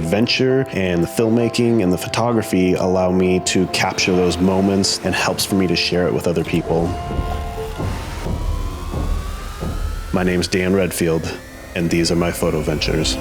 adventure and the filmmaking and the photography allow me to capture those moments and helps for me to share it with other people. My name's Dan Redfield, and these are my photo ventures.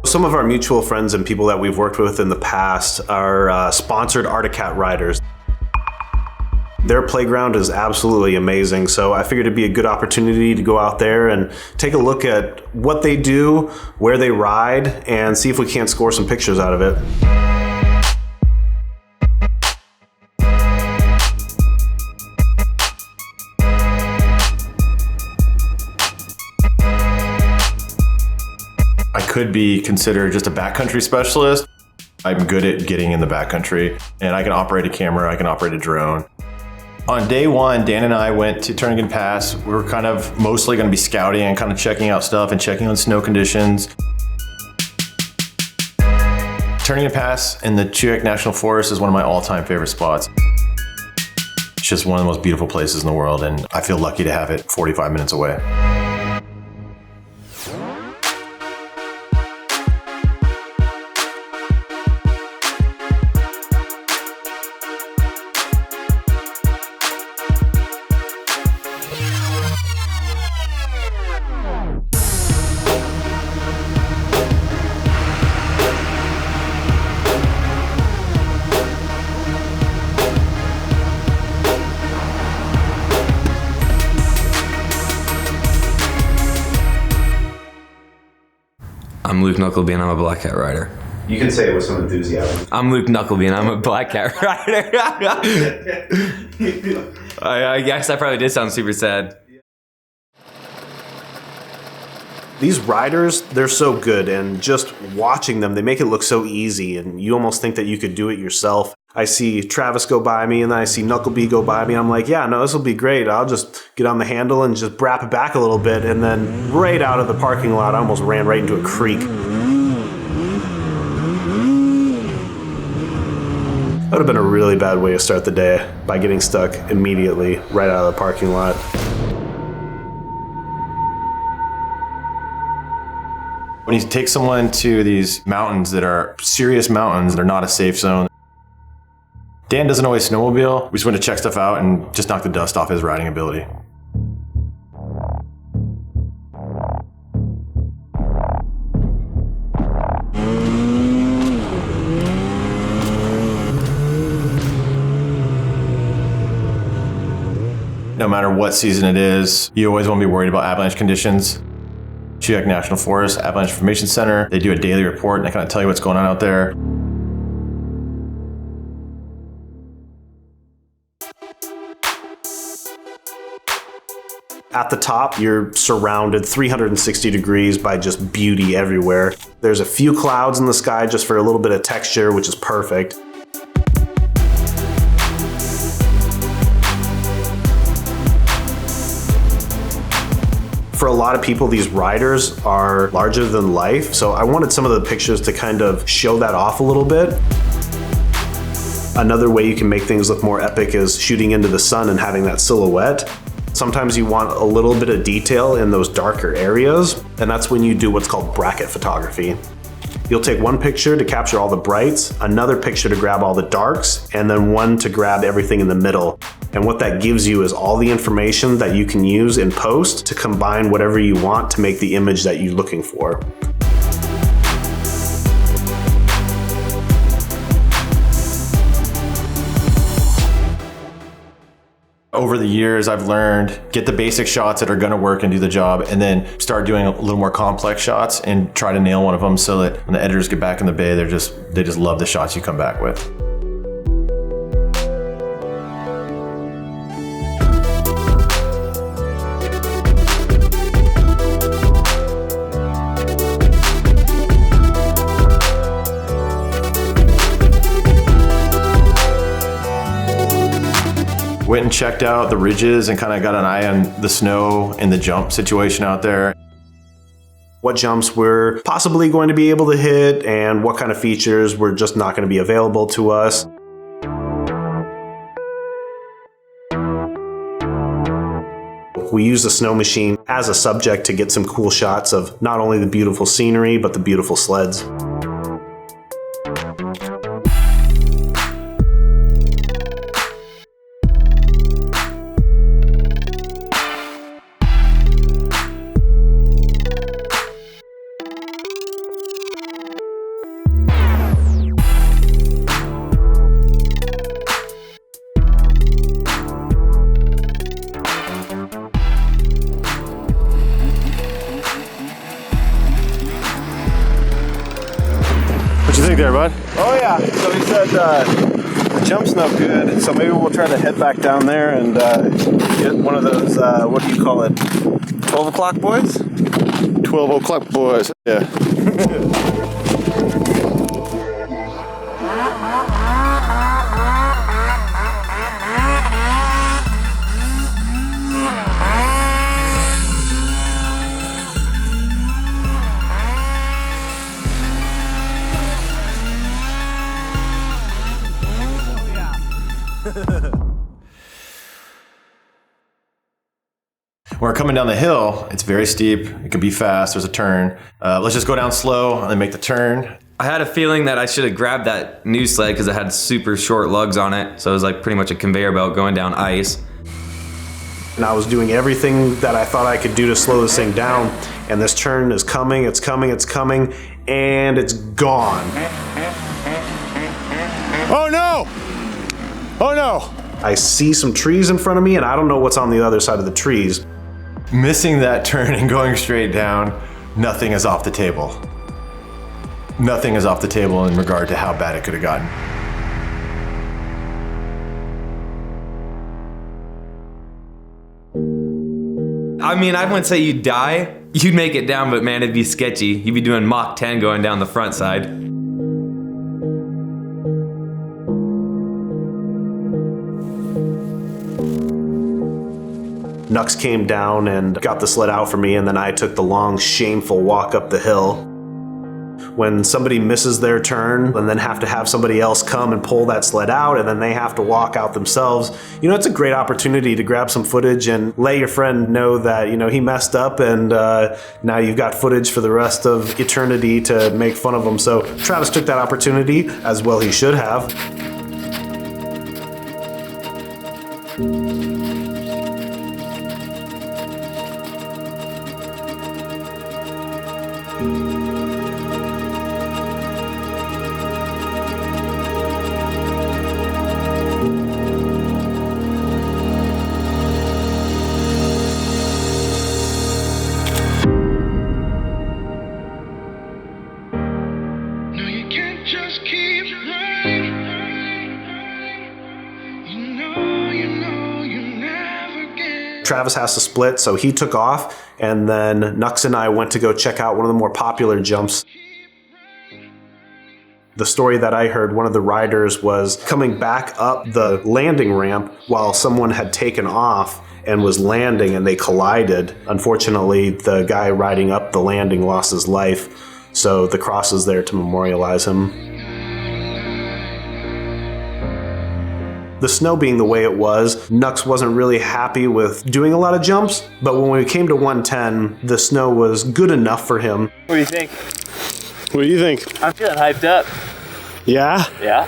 Some of our mutual friends and people that we've worked with in the past are sponsored Arctic Cat riders. Their playground is absolutely amazing, so I figured it'd be a good opportunity to go out there and take a look at what they do, where they ride, and see if we can't score some pictures out of it. I could be considered just a backcountry specialist. I'm good at getting in the backcountry, and I can operate a camera, I can operate a drone. On day one, Dan and I went to Turnagain Pass. We were kind of mostly going to be scouting and kind of checking out stuff and checking on snow conditions. Turnagain Pass in the Chugach National Forest is one of my all-time favorite spots. It's just one of the most beautiful places in the world, and I feel lucky to have it 45 minutes away. I'm Luke Knuckleby and I'm a black cat rider. You can say it with some enthusiasm. I'm Luke Knuckleby and I'm a black cat rider. I guess I probably did sound super sad. These riders, they're so good, and just watching them, they make it look so easy, and you almost think that you could do it yourself. I see Travis go by me, and then I see Knuckleby go by me. I'm like, yeah, no, this will be great. I'll just get on the handle and just brap it back a little bit, and then right out of the parking lot, I almost ran right into a creek. That would have been a really bad way to start the day, by getting stuck immediately right out of the parking lot. When you take someone to these mountains that are serious mountains, they're not a safe zone. Dan doesn't always snowmobile. We just went to check stuff out and just knock the dust off his riding ability. No matter what season it is, you always want to be worried about avalanche conditions. Chugach National Forest Avalanche Information Center, they do a daily report and they kind of tell you what's going on out there. At the top, you're surrounded 360 degrees by just beauty everywhere. There's a few clouds in the sky just for a little bit of texture, which is perfect. For a lot of people, these riders are larger than life, so I wanted some of the pictures to kind of show that off a little bit. Another way you can make things look more epic is shooting into the sun and having that silhouette. Sometimes you want a little bit of detail in those darker areas, and that's when you do what's called bracket photography. You'll take one picture to capture all the brights, another picture to grab all the darks, and then one to grab everything in the middle. And what that gives you is all the information that you can use in post to combine whatever you want to make the image that you're looking for. Over the years, I've learned get the basic shots that are going to work and do the job, and then start doing a little more complex shots and try to nail one of them so that when the editors get back in the bay, they just love the shots you come back with. Went and checked out the ridges and kind of got an eye on the snow and the jump situation out there. what jumps we're possibly going to be able to hit and what kind of features were just not going to be available to us. We use the snow machine as a subject to get some cool shots of not only the beautiful scenery, but the beautiful sleds. What you think there, bud? Oh yeah, so he said the jump's no good, so maybe we'll try to head back down there and get one of those, what do you call it, 12 o'clock boys? 12 o'clock boys. Yeah. When we're coming down the hill, it's very steep. It can be fast. There's a turn. Let's just go down slow and then make the turn. I had a feeling that I should have grabbed that new sled because it had super short lugs on it. So it was like pretty much a conveyor belt going down ice. And I was doing everything that I thought I could do to slow this thing down. And this turn is coming, it's coming, it's coming, and it's gone. Oh no! Oh no! I see some trees in front of me and I don't know what's on the other side of the trees. Missing that turn and going straight down, nothing is off the table. Nothing is off the table in regard to how bad it could have gotten. I mean, I wouldn't say you'd die. You'd make it down, but man, it'd be sketchy. You'd be doing Mach 10 going down the front side. Nux came down and got the sled out for me, and then I took the long, shameful walk up the hill. When somebody misses their turn and then have to have somebody else come and pull that sled out, and then they have to walk out themselves, you know, it's a great opportunity to grab some footage and let your friend know that, you know, he messed up, and now you've got footage for the rest of eternity to make fun of him. So Travis took that opportunity, as well he should have. Travis has to split, so he took off, and then Nux and I went to go check out one of the more popular jumps. The story that I heard, one of the riders was coming back up the landing ramp while someone had taken off and was landing, and they collided. Unfortunately, the guy riding up the landing lost his life, so the cross is there to memorialize him. The snow being the way it was, Nux wasn't really happy with doing a lot of jumps, but when we came to 110, the snow was good enough for him. What do you think? What do you think? I'm feeling hyped up. Yeah? Yeah.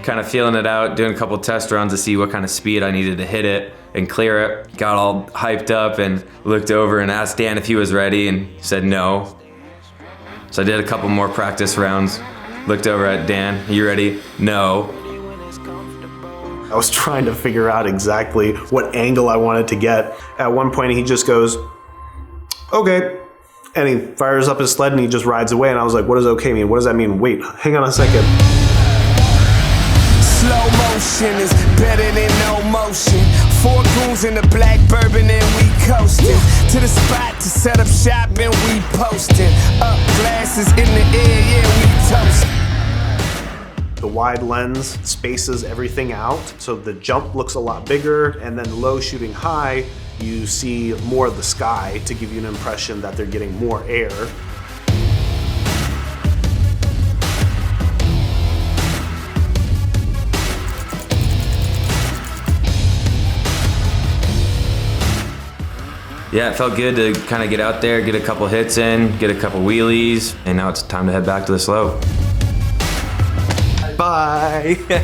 Kind of feeling it out, doing a couple test runs to see what kind of speed I needed to hit it and clear it. Got all hyped up and looked over and asked Dan if he was ready, and he said no. So I did a couple more practice rounds. Looked over at Dan, you ready? No. I was trying to figure out exactly what angle I wanted to get. At one point he just goes, okay. And he fires up his sled and he just rides away. And I was like, what does okay mean? What does that mean? Wait, hang on a second. Slow motion is better than no motion. 4 goons in the black bourbon and we coasting to the spot to set up shop and we posting up glasses in the air, yeah, we toasting. The wide lens spaces everything out, so the jump looks a lot bigger, and then low shooting high, You see more of the sky to give you an impression that they're getting more air. Yeah, it felt good to kind of get out there, get a couple hits in, get a couple wheelies, and now it's time to head back to the slope. Bye. Man,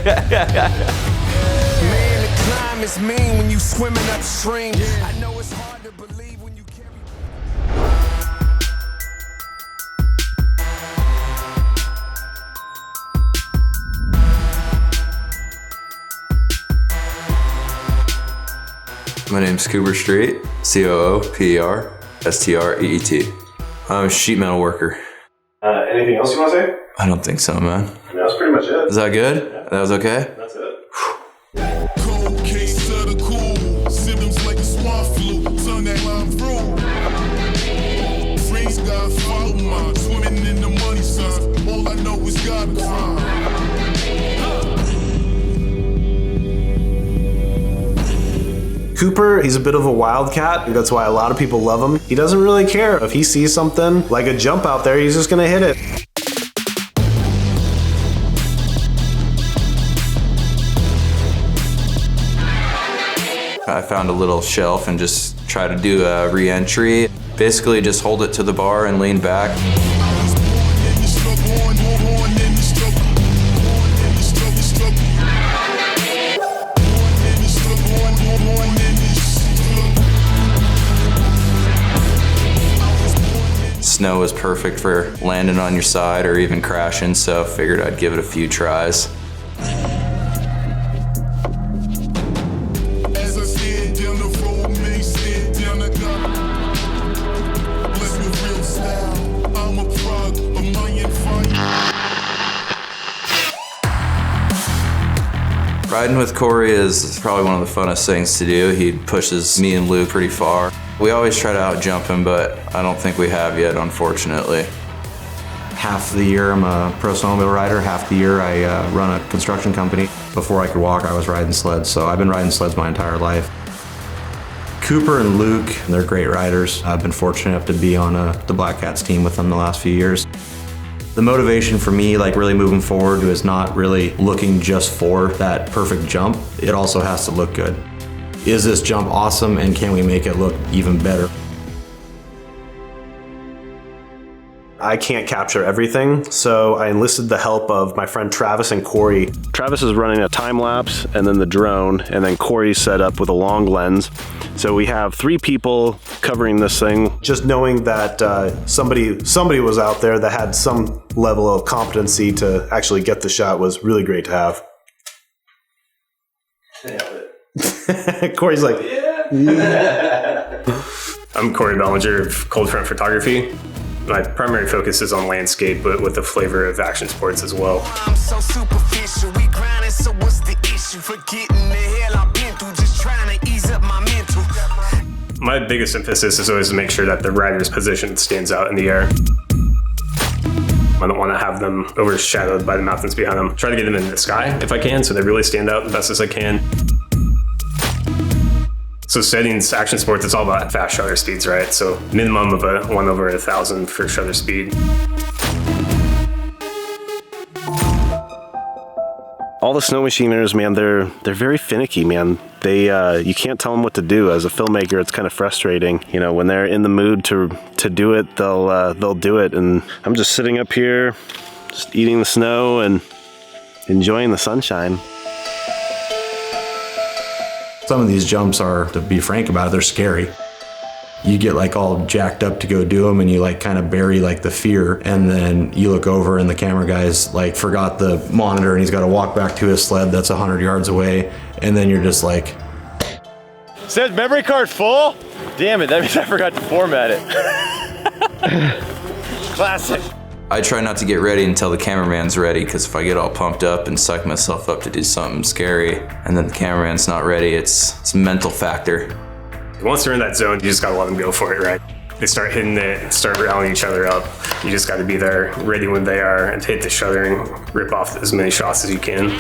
the climb is mean when you swimming upstream. I know it's hard to believe when you carry. My name's Cooper Street, COOPERSTREET. I'm a sheet metal worker. Anything else you want to say? I don't think so, man. That's pretty much it. Is that good? That was okay? That's it. Cold case of the cool, symptoms like a swamp flu, tongue that line through. Freeze got follow mine, swimming in the money sign. All I know is God crime. Cooper, he's a bit of a wildcat. That's why a lot of people love him. He doesn't really care. If he sees something like a jump out there, he's just gonna hit it. I found a little shelf and just try to do a re-entry. Basically just hold it to the bar and lean back. Snow was perfect for landing on your side or even crashing, so figured I'd give it a few tries. As I stand down the road, many stand down the dock. Bless me real style, I'm a product of my environment. Riding with Corey is probably one of the funnest things to do. He pushes me and Luke pretty far. We always try to out-jump him, but I don't think we have yet, unfortunately. Half the year I'm a pro snowmobile rider, half the year I run a construction company. Before I could walk, I was riding sleds, so I've been riding sleds my entire life. Cooper and Luke, they're great riders. I've been fortunate enough to be on the Black Cats team with them the last few years. The motivation for me, like really moving forward, is not really looking just for that perfect jump. It also has to look good. Is this jump awesome, and can we make it look even better? I can't capture everything, so I enlisted the help of my friend Travis and Corey. Travis is running a time lapse and then the drone, and then Corey's set up with a long lens. So we have 3 people covering this thing. Just knowing that somebody was out there that had some level of competency to actually get the shot was really great to have. Corey's like, yeah. I'm Corey Bellinger of Cold Front Photography. My primary focus is on landscape, but with a flavor of action sports as well. I'm so superficial, we grinding, so what's the issue? Forgetting the hell I've been through, just trying to ease up my mental. My biggest emphasis is always to make sure that the rider's position stands out in the air. I don't want to have them overshadowed by the mountains behind them. Try to get them in the sky if I can, so they really stand out the best as I can. So settings, action sports, it's all about fast shutter speeds, right? So minimum of 1/1000 for shutter speed. all the snow machiners, man, they're very finicky, man. They you can't tell them what to do. As a filmmaker, it's kind of frustrating. You know, when they're in the mood to do it, they'll do it. And I'm just sitting up here, just eating the snow and enjoying the sunshine. Some of these jumps are, to be frank about it, they're scary. You get like all jacked up to go do them and you like kind of bury like the fear, and then you look over and the camera guy's like forgot the monitor and he's got to walk back to his sled that's 100 yards away, and then you're just like, Says memory card full? Damn it, that means I forgot to format it. Classic. I try not to get ready until the cameraman's ready, because if I get all pumped up and psych myself up to do something scary and then the cameraman's not ready, it's a mental factor. Once they're in that zone, you just gotta let them go for it, right? They start hitting it, start rallying each other up. You just gotta be there, ready when they are, and hit the shutter and rip off as many shots as you can.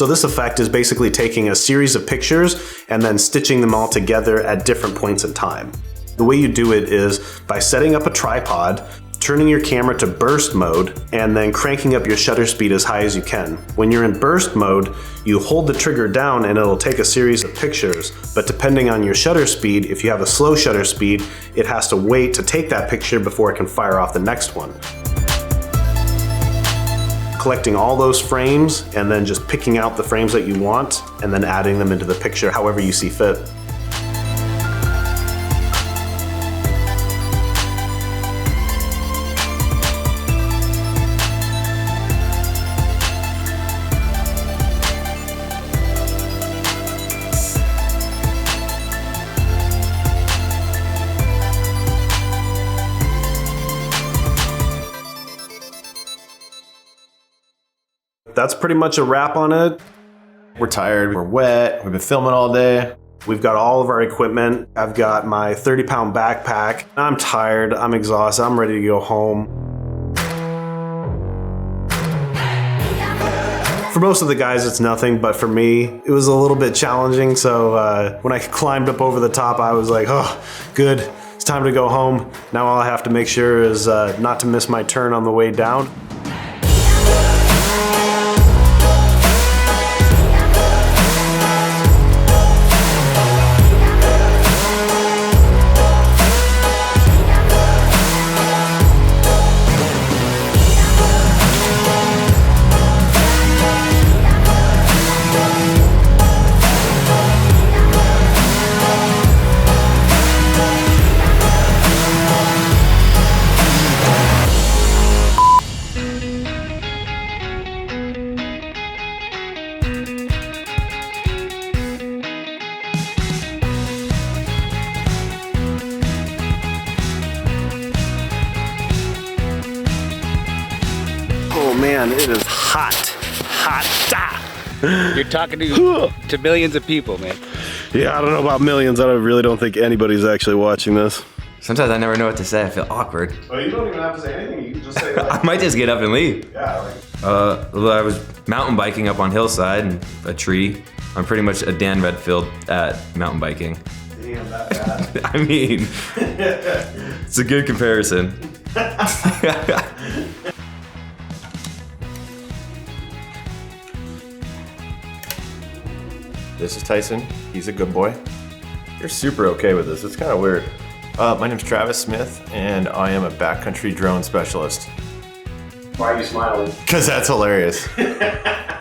So this effect is basically taking a series of pictures and then stitching them all together at different points in time. The way you do it is by setting up a tripod, turning your camera to burst mode, and then cranking up your shutter speed as high as you can. When you're in burst mode, you hold the trigger down and it'll take a series of pictures, but depending on your shutter speed, if you have a slow shutter speed, it has to wait to take that picture before it can fire off the next one. Collecting all those frames and then just picking out the frames that you want and then adding them into the picture however you see fit. That's pretty much a wrap on it. We're tired, we're wet, we've been filming all day. We've got all of our equipment. I've got my 30-pound backpack. I'm tired, I'm exhausted, I'm ready to go home. For most of the guys, it's nothing, but for me, it was a little bit challenging. So when I climbed up over the top, I was like, oh, good, it's time to go home. Now all I have to make sure is not to miss my turn on the way down. Oh man, it is hot. You're talking to millions of people, man. Yeah, I don't know about millions. I really don't think anybody's actually watching this. Sometimes I never know what to say. I feel awkward. Well, you don't even have to say anything. You can just say I might just get up and leave. yeah, I was mountain biking up on hillside and a tree. I'm pretty much a Dan Redfield at mountain biking. damn, that bad. I mean, it's a good comparison. This is Tyson. He's a good boy. You're super okay with this. It's kind of weird. My name's Travis Smith, and I am a backcountry drone specialist. Why are you smiling? Because that's hilarious.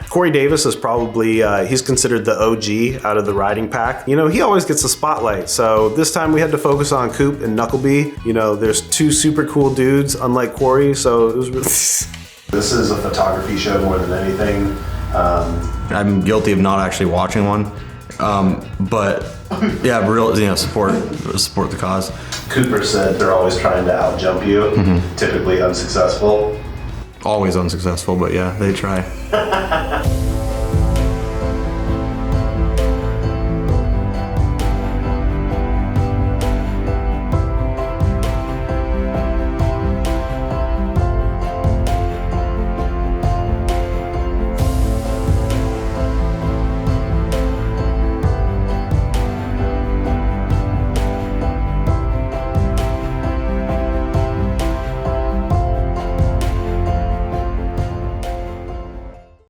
Corey Davis is probably, he's considered the OG out of the riding pack. You know, he always gets the spotlight. So this time we had to focus on Coop and Knuckleby. You know, there's two super cool dudes, unlike Corey, so it was really... This is a photography show more than anything. I'm guilty of not actually watching one, but yeah, support the cause. Cooper said they're always trying to out-jump you, typically unsuccessful. Always unsuccessful, but yeah, they try.